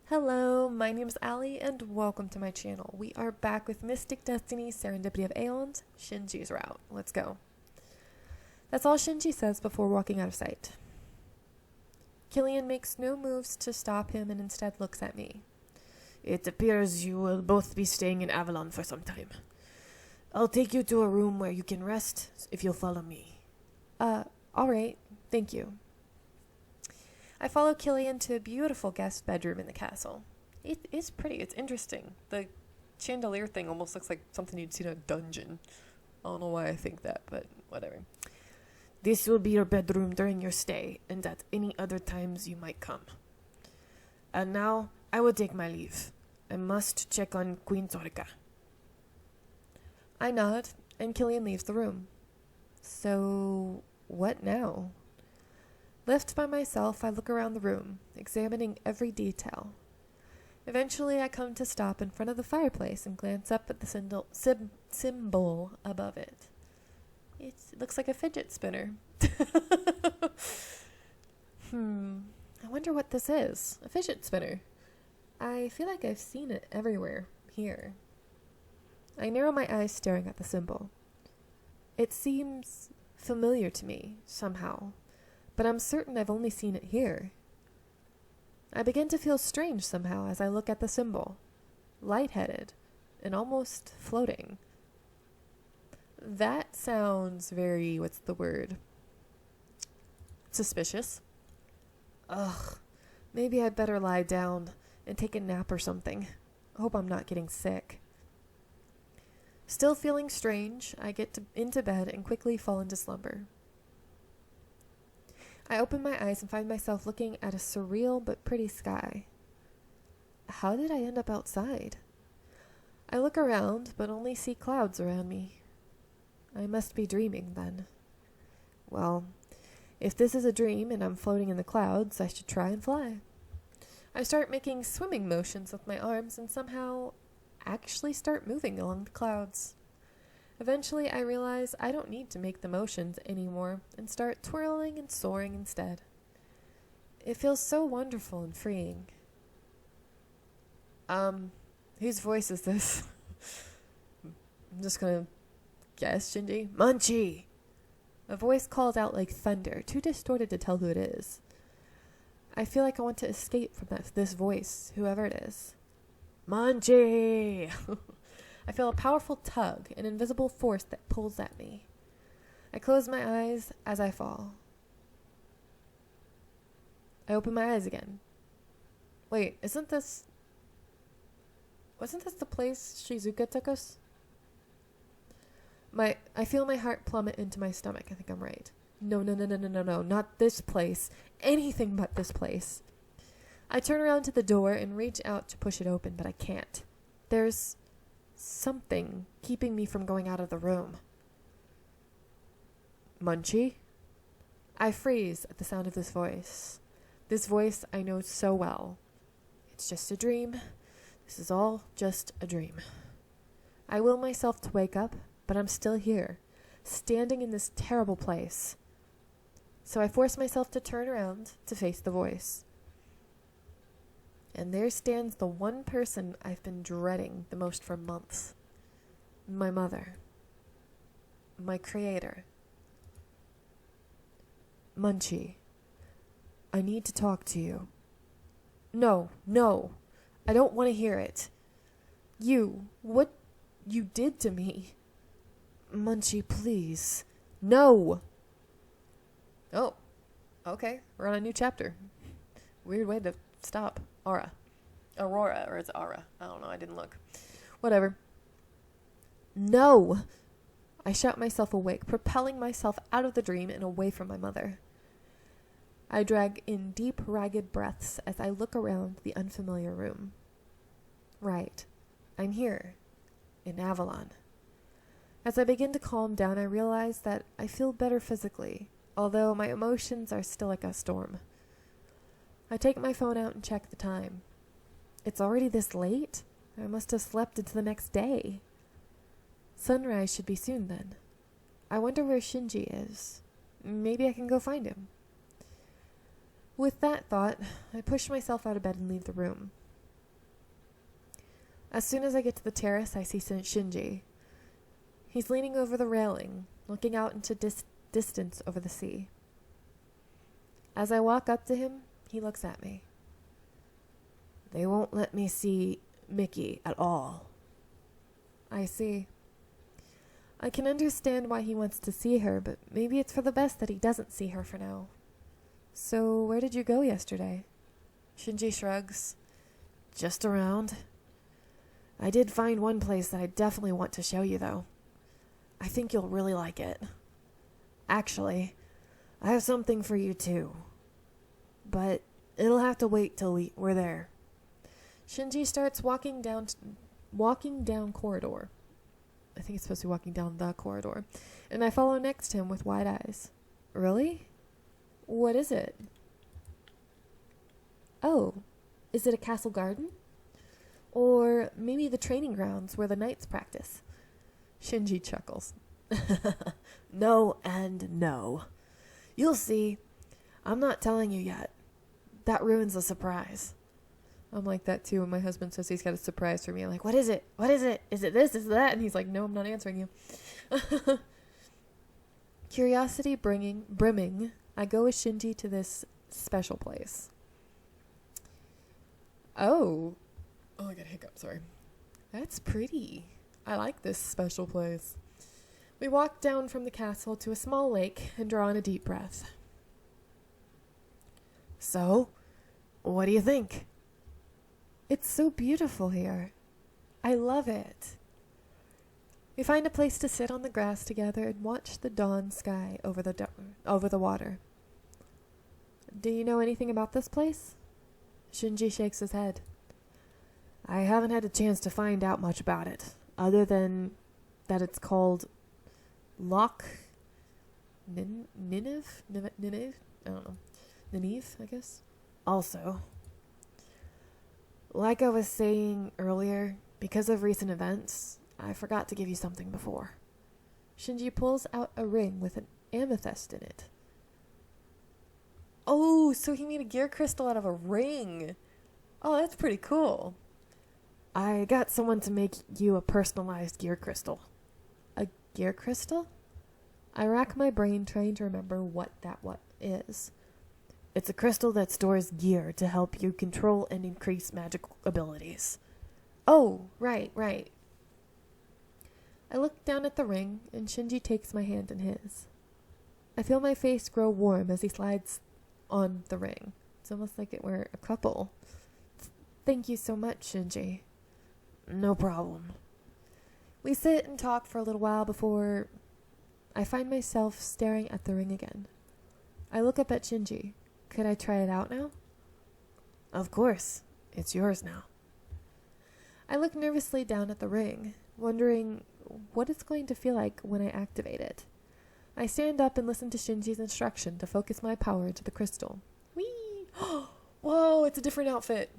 Hello, my name is Ali and welcome to my channel. We are back with Mystic Destiny Serendipity of Aeons, Shinji's route. Let's go. That's all Shinji says before walking out of sight. Killian makes no moves to stop him and instead looks at me. It appears you will both be staying in Avalon for some time. I'll take you to a room where you can rest if you'll follow me. Alright, thank you. I follow Killian to a beautiful guest bedroom in the castle. It is pretty, it's interesting. The chandelier thing almost looks like something you'd see in a dungeon. I don't know why I think that, but whatever. This will be your bedroom during your stay, and at any other times you might come. And now, I will take my leave. I must check on Queen Torika. I nod, and Killian leaves the room. So, what now? Left by myself, I look around the room, examining every detail. Eventually, I come to stop in front of the fireplace and glance up at the symbol above it. It looks like a fidget spinner. I wonder what this is. A fidget spinner. I feel like I've seen it everywhere here. I narrow my eyes staring at the symbol. It seems familiar to me, somehow, but I'm certain I've only seen it here. I begin to feel strange somehow as I look at the symbol, lightheaded and almost floating. That sounds very, what's the word? Suspicious. Ugh, maybe I'd better lie down and take a nap or something. I hope I'm not getting sick. Still feeling strange, I get into bed and quickly fall into slumber. I open my eyes and find myself looking at a surreal but pretty sky. How did I end up outside? I look around, but only see clouds around me. I must be dreaming, then. Well, if this is a dream and I'm floating in the clouds, I should try and fly. I start making swimming motions with my arms and somehow actually start moving along the clouds. Eventually, I realize I don't need to make the motions anymore and start twirling and soaring instead. It feels so wonderful and freeing. Whose voice is this? I'm just gonna guess, Shinji. Munchie! A voice calls out like thunder, too distorted to tell who it is. I feel like I want to escape from this voice, whoever it is. Munchie! I feel a powerful tug, an invisible force that pulls at me. I close my eyes as I fall. I open my eyes again. Wait, wasn't this the place Shizuka took us? I feel my heart plummet into my stomach. I think I'm right. No, not this place. Anything but this place. I turn around to the door and reach out to push it open, but I can't. There's something keeping me from going out of the room. Munchie? I freeze at the sound of this voice. This voice I know so well. It's just a dream. This is all just a dream. I will myself to wake up, but I'm still here, standing in this terrible place. So I force myself to turn around to face the voice. And there stands the one person I've been dreading the most for months. My mother. My creator. Munchie, I need to talk to you. No, I don't want to hear it. What you did to me. Munchie, please. No! Oh, okay, we're on a new chapter. Weird way to stop. Aurora, or it's Aura. I don't know, I didn't look. Whatever. No! I shout myself awake, propelling myself out of the dream and away from my mother. I drag in deep, ragged breaths as I look around the unfamiliar room. Right. I'm here. In Avalon. As I begin to calm down, I realize that I feel better physically, although my emotions are still like a storm. I take my phone out and check the time. It's already this late? I must have slept into the next day. Sunrise should be soon then. I wonder where Shinji is. Maybe I can go find him. With that thought, I push myself out of bed and leave the room. As soon as I get to the terrace, I see Shinji. He's leaning over the railing, looking out into distance over the sea. As I walk up to him, he looks at me. They won't let me see Mickey at all. I see. I can understand why he wants to see her, but maybe it's for the best that he doesn't see her for now. So, where did you go yesterday? Shinji shrugs. Just around. I did find one place that I definitely want to show you, though. I think you'll really like it. Actually, I have something for you, too. But it'll have to wait till we're there. Shinji starts walking down corridor. I think it's supposed to be walking down the corridor. And I follow next to him with wide eyes. Really? What is it? Oh, is it a castle garden? Or maybe the training grounds where the knights practice? Shinji chuckles. No and no. You'll see. I'm not telling you yet. That ruins the surprise. I'm like that too when my husband says he's got a surprise for me. I'm like, what is it? What is it? Is it this? Is it that? And he's like, no, I'm not answering you. Curiosity brimming, I go with Shinji to this special place. Oh, I got a hiccup, sorry. That's pretty. I like this special place. We walk down from the castle to a small lake and draw in a deep breath. So, what do you think? It's so beautiful here. I love it. We find a place to sit on the grass together and watch the dawn sky over the water. Do you know anything about this place? Shinji shakes his head. I haven't had a chance to find out much about it, other than that it's called Loch Nineveh? I don't know. Nineveh, I guess. Also, like I was saying earlier, because of recent events, I forgot to give you something before. Shinji pulls out a ring with an amethyst in it. Oh, so he made a gear crystal out of a ring. Oh, that's pretty cool. I got someone to make you a personalized gear crystal. A gear crystal? I rack my brain trying to remember what is. It's a crystal that stores gear to help you control and increase magical abilities. Oh, right. I look down at the ring, and Shinji takes my hand in his. I feel my face grow warm as he slides on the ring. It's almost like we're a couple. Thank you so much, Shinji. No problem. We sit and talk for a little while before I find myself staring at the ring again. I look up at Shinji. Could I try it out now? Of course. It's yours now. I look nervously down at the ring, wondering what it's going to feel like when I activate it. I stand up and listen to Shinji's instruction to focus my power into the crystal. Whee! Whoa, it's a different outfit.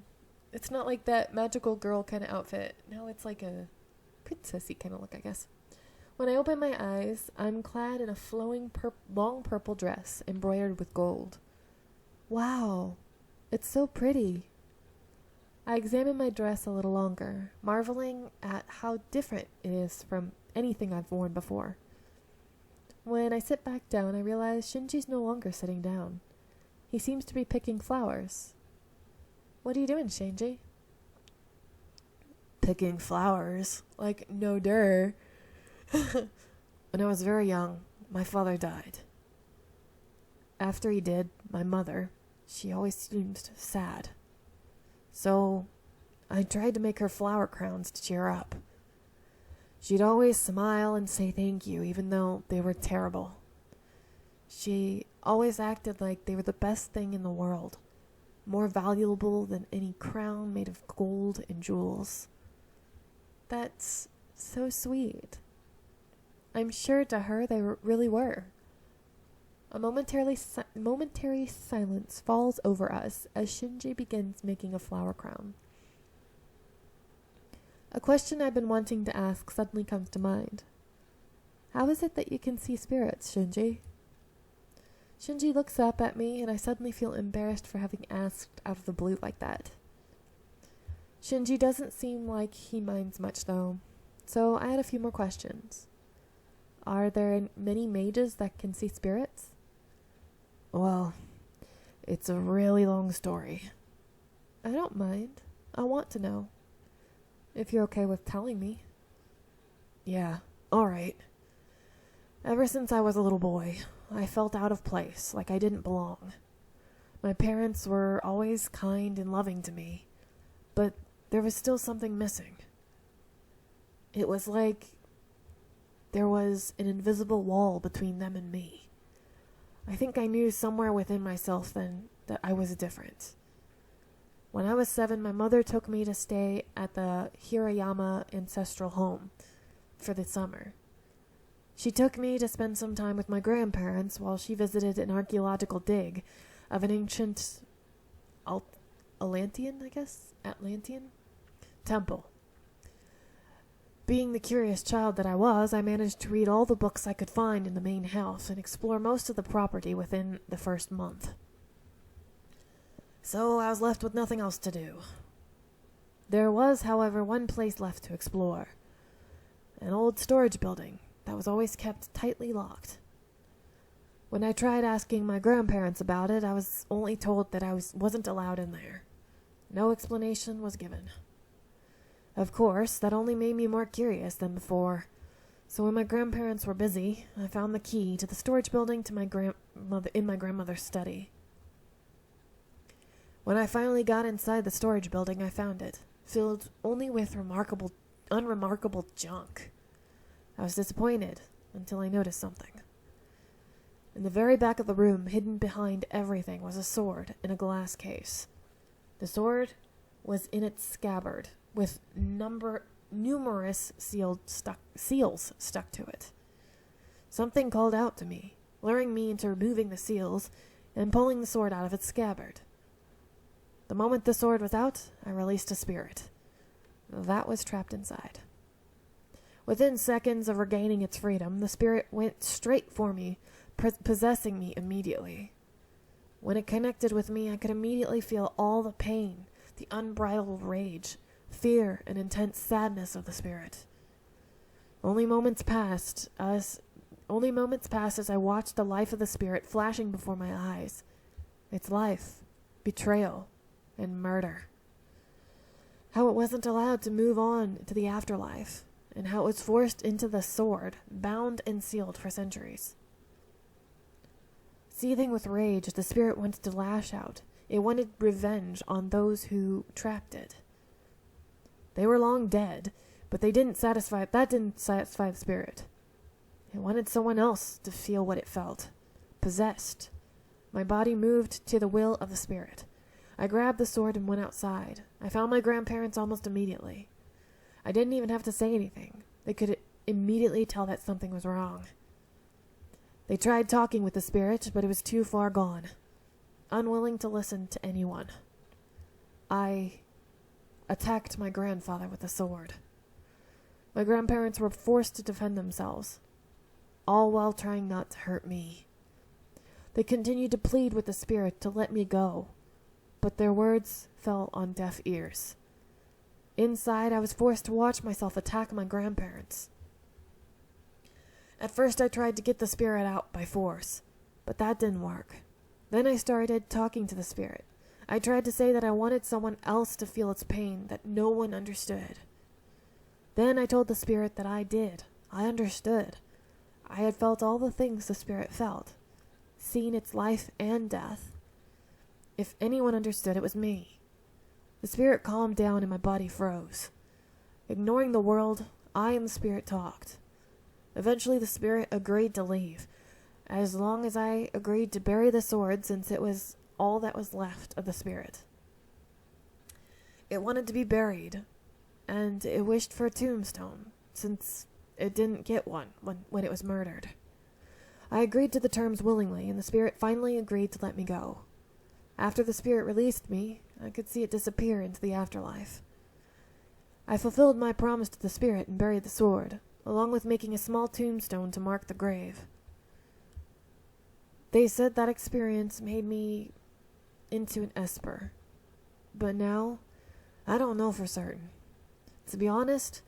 It's not like that magical girl kind of outfit. Now it's like a princessy kind of look, I guess. When I open my eyes, I'm clad in a flowing long purple dress embroidered with gold. Wow, it's so pretty. I examine my dress a little longer, marveling at how different it is from anything I've worn before. When I sit back down, I realize Shinji's no longer sitting down. He seems to be picking flowers. What are you doing, Shinji? Picking flowers. Like, no der. When I was very young, my father died. After he did, my mother, she always seemed sad. So, I tried to make her flower crowns to cheer up. She'd always smile and say thank you, even though they were terrible. She always acted like they were the best thing in the world, more valuable than any crown made of gold and jewels. That's so sweet. I'm sure to her they really were. A momentary silence falls over us as Shinji begins making a flower crown. A question I've been wanting to ask suddenly comes to mind. How is it that you can see spirits, Shinji? Shinji looks up at me, and I suddenly feel embarrassed for having asked out of the blue like that. Shinji doesn't seem like he minds much, though, so I had a few more questions. Are there many mages that can see spirits? Well, it's a really long story. I don't mind. I want to know. If you're okay with telling me. Yeah, alright. Ever since I was a little boy, I felt out of place, like I didn't belong. My parents were always kind and loving to me, but there was still something missing. It was like there was an invisible wall between them and me. I think I knew somewhere within myself then that I was different. When I was 7, my mother took me to stay at the Hirayama ancestral home for the summer. She took me to spend some time with my grandparents while she visited an archaeological dig of an ancient Atlantean temple. Being the curious child that I was, I managed to read all the books I could find in the main house and explore most of the property within the first month. So I was left with nothing else to do. There was, however, one place left to explore. An old storage building that was always kept tightly locked. When I tried asking my grandparents about it, I was only told that I wasn't allowed in there. No explanation was given. Of course, that only made me more curious than before. So when my grandparents were busy, I found the key to the storage building to my grandmother's study. When I finally got inside the storage building, I found it, filled only with unremarkable junk. I was disappointed until I noticed something. In the very back of the room, hidden behind everything, was a sword in a glass case. The sword was in its scabbard, with numerous seals stuck to it. Something called out to me, luring me into removing the seals and pulling the sword out of its scabbard. The moment the sword was out, I released a spirit. That was trapped inside. Within seconds of regaining its freedom, the spirit went straight for me, possessing me immediately. When it connected with me, I could immediately feel all the pain, the unbridled rage, fear, and intense sadness of the spirit. Only moments passed as I watched the life of the spirit flashing before my eyes. Its life, betrayal, and murder. How it wasn't allowed to move on to the afterlife, and how it was forced into the sword, bound and sealed for centuries. Seething with rage, the spirit wanted to lash out. It wanted revenge on those who trapped it. They were long dead, but that didn't satisfy the spirit. It wanted someone else to feel what it felt. Possessed. My body moved to the will of the spirit. I grabbed the sword and went outside. I found my grandparents almost immediately. I didn't even have to say anything. They could immediately tell that something was wrong. They tried talking with the spirit, but it was too far gone. Unwilling to listen to anyone. I attacked my grandfather with a sword. My grandparents were forced to defend themselves, all while trying not to hurt me. They continued to plead with the spirit to let me go, but their words fell on deaf ears. Inside, I was forced to watch myself attack my grandparents. At first, I tried to get the spirit out by force, but that didn't work. Then I started talking to the spirit. I tried to say that I wanted someone else to feel its pain that no one understood. Then I told the spirit that I did. I understood. I had felt all the things the spirit felt, seen its life and death. If anyone understood, it was me. The spirit calmed down and my body froze. Ignoring the world, I and the spirit talked. Eventually the spirit agreed to leave, as long as I agreed to bury the sword, since it was all that was left of the spirit. It wanted to be buried, and it wished for a tombstone, since it didn't get one when it was murdered. I agreed to the terms willingly, and the spirit finally agreed to let me go. After the spirit released me, I could see it disappear into the afterlife. I fulfilled my promise to the spirit and buried the sword, along with making a small tombstone to mark the grave. They said that experience made me into an esper, but now I don't know for certain. To be honest,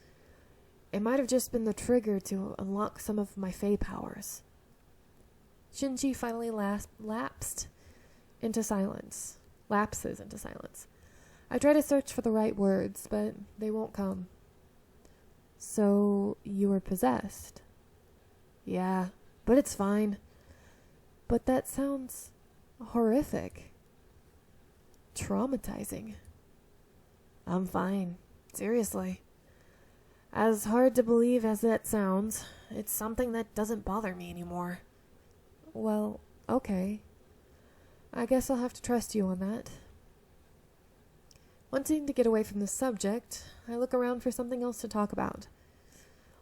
it might have just been the trigger to unlock some of my Fey powers. Shinji finally lapses into silence. I try to search for the right words, but they won't come. So, you were possessed? Yeah, but it's fine. But that sounds horrific. Traumatizing. I'm fine. Seriously. As hard to believe as that sounds, it's something that doesn't bother me anymore. Well, okay. I guess I'll have to trust you on that. Wanting to get away from the subject, I look around for something else to talk about.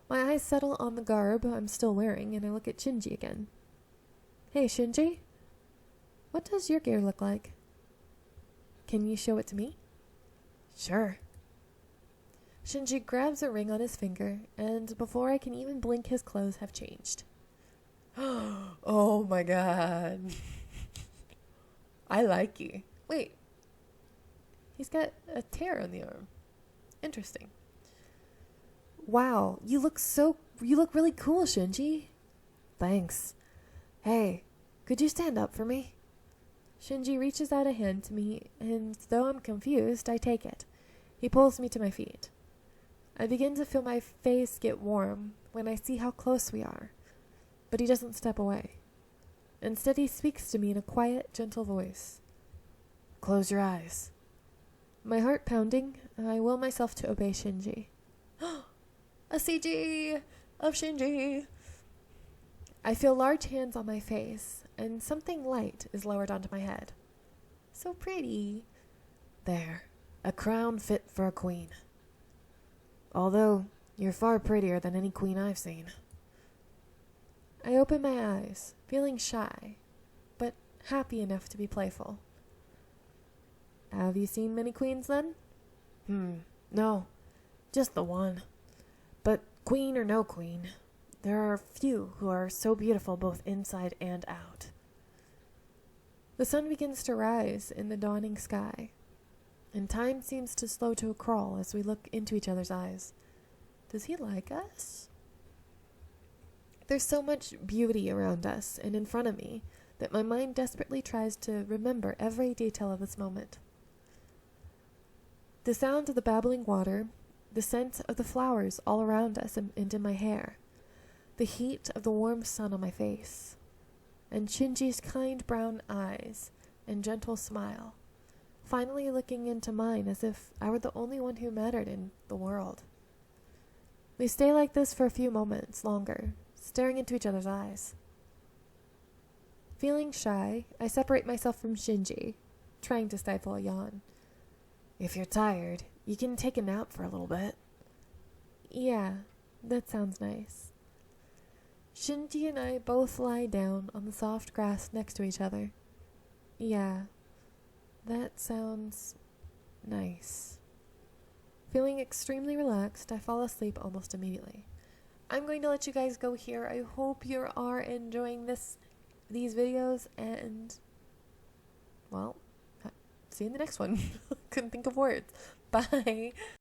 My eyes settle on the garb I'm still wearing, and I look at Shinji again. Hey, Shinji? What does your gear look like? Can you show it to me? Sure. Shinji grabs a ring on his finger, and before I can even blink, his clothes have changed. Oh my god. I like you. Wait. He's got a tear on the arm. Interesting. Wow, you look really cool, Shinji. Thanks. Hey, could you stand up for me? Shinji reaches out a hand to me, and though I'm confused, I take it. He pulls me to my feet. I begin to feel my face get warm when I see how close we are, but he doesn't step away. Instead, he speaks to me in a quiet, gentle voice. Close your eyes. My heart pounding, I will myself to obey Shinji. A CG of Shinji! I feel large hands on my face, and something light is lowered onto my head. So pretty. There, a crown fit for a queen. Although, you're far prettier than any queen I've seen. I open my eyes, feeling shy, but happy enough to be playful. Have you seen many queens then? No, just the one. But queen or no queen, there are few who are so beautiful both inside and out. The sun begins to rise in the dawning sky, and time seems to slow to a crawl as we look into each other's eyes. Does he like us? There's so much beauty around us and in front of me that my mind desperately tries to remember every detail of this moment. The sound of the babbling water, the scent of the flowers all around us and in my hair, the heat of the warm sun on my face, and Shinji's kind brown eyes and gentle smile, finally looking into mine as if I were the only one who mattered in the world. We stay like this for a few moments longer, staring into each other's eyes. Feeling shy, I separate myself from Shinji, trying to stifle a yawn. If you're tired, you can take a nap for a little bit. Yeah, that sounds nice. Shinji and I both lie down on the soft grass next to each other. Yeah, that sounds nice. Feeling extremely relaxed, I fall asleep almost immediately. I'm going to let you guys go here. I hope you are enjoying these videos, and, well, see you in the next one. Couldn't think of words. Bye.